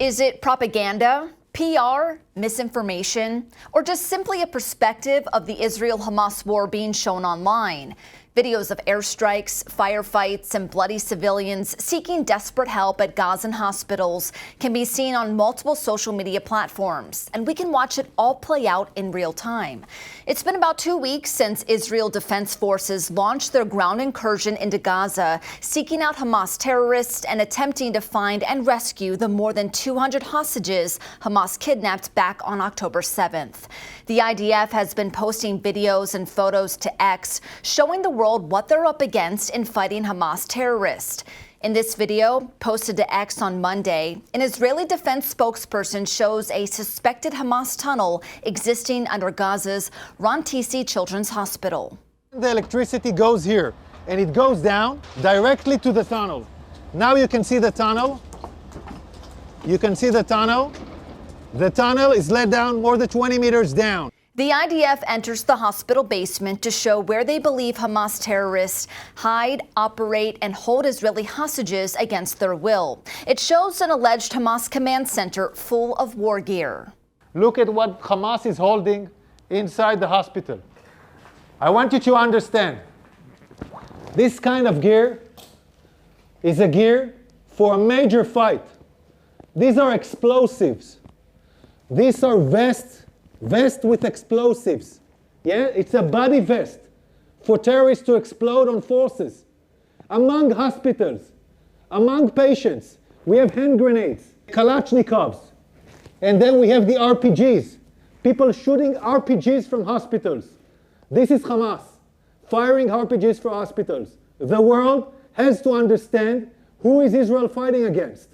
Is it propaganda, PR, misinformation, or just simply a perspective of the Israel-Hamas war being shown online? Videos of airstrikes, firefights, and bloody civilians seeking desperate help at Gazan hospitals can be seen on multiple social media platforms, and we can watch it all play out in real time. It's been about 2 weeks since Israel Defense Forces launched their ground incursion into Gaza, seeking out Hamas terrorists and attempting to find and rescue the more than 200 hostages Hamas kidnapped back on October 7th. The IDF has been posting videos and photos to X showing the world what they're up against in fighting Hamas terrorists. In this video, posted to X on Monday, an Israeli defense spokesperson shows a suspected Hamas tunnel existing under Gaza's Rantisi Children's Hospital. The electricity goes here, and it goes down directly to the tunnel. Now you can see the tunnel. You can see the tunnel. The tunnel is let down more than 20 meters down. The IDF enters the hospital basement to show where they believe Hamas terrorists hide, operate, and hold Israeli hostages against their will. It shows an alleged Hamas command center full of war gear. Look at what Hamas is holding inside the hospital. I want you to understand, this kind of gear is a gear for a major fight. These are explosives. These are vests with explosives. Yeah, it's a body vest for terrorists to explode on forces. Among hospitals, among patients, we have hand grenades, Kalashnikovs, and then we have the RPGs. People shooting RPGs from hospitals. This is Hamas firing RPGs for hospitals. The world has to understand who is Israel fighting against.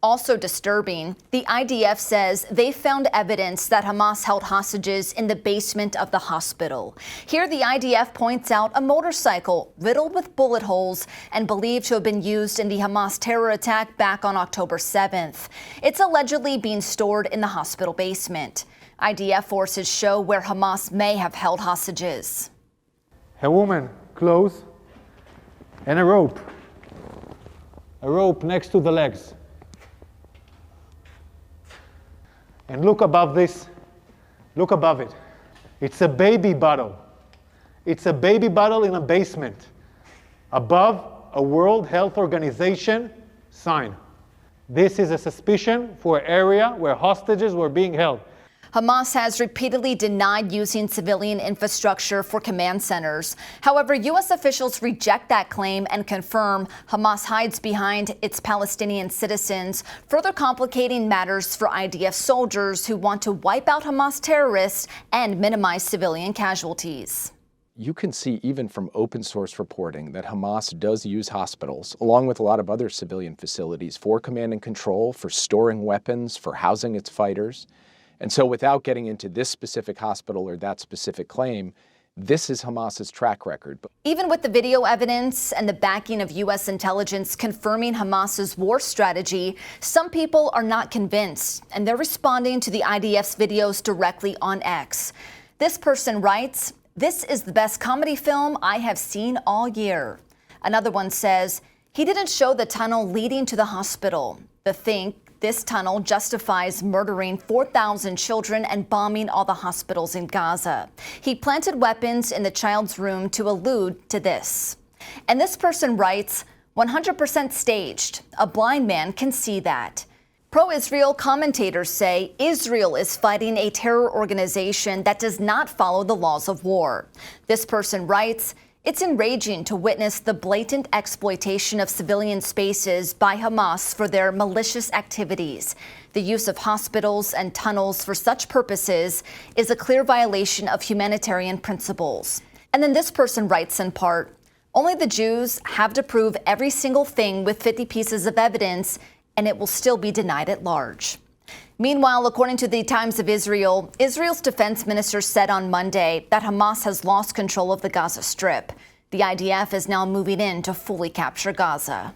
Also disturbing, the IDF says they found evidence that Hamas held hostages in the basement of the hospital. Here, the IDF points out a motorcycle riddled with bullet holes and believed to have been used in the Hamas terror attack back on October 7th. It's allegedly being stored in the hospital basement. IDF forces show where Hamas may have held hostages. A woman, clothes, and a rope. A rope next to the legs. And look above this, look above it. It's a baby bottle. It's a baby bottle in a basement. Above a World Health Organization sign. This is a suspicion for an area where hostages were being held. Hamas has repeatedly denied using civilian infrastructure for command centers. However, U.S. officials reject that claim and confirm Hamas hides behind its Palestinian citizens, further complicating matters for IDF soldiers who want to wipe out Hamas terrorists and minimize civilian casualties. You can see even from open source reporting that Hamas does use hospitals, along with a lot of other civilian facilities, for command and control, for storing weapons, for housing its fighters. And so without getting into this specific hospital or that specific claim, this is Hamas's track record. Even with the video evidence and the backing of U.S. intelligence confirming Hamas's war strategy, some people are not convinced, and they're responding to the IDF's videos directly on X. This person writes, "This is the best comedy film I have seen all year." Another one says, "He didn't show the tunnel leading to the hospital. This tunnel justifies murdering 4,000 children and bombing all the hospitals in Gaza. He planted weapons in the child's room to allude to this." And this person writes, "100% staged. A blind man can see that." Pro-Israel commentators say Israel is fighting a terror organization that does not follow the laws of war. This person writes, "It's enraging to witness the blatant exploitation of civilian spaces by Hamas for their malicious activities. The use of hospitals and tunnels for such purposes is a clear violation of humanitarian principles." And then this person writes in part, "Only the Jews have to prove every single thing with 50 pieces of evidence, and it will still be denied at large." Meanwhile, according to the Times of Israel, Israel's defense minister said on Monday that Hamas has lost control of the Gaza Strip. The IDF is now moving in to fully capture Gaza.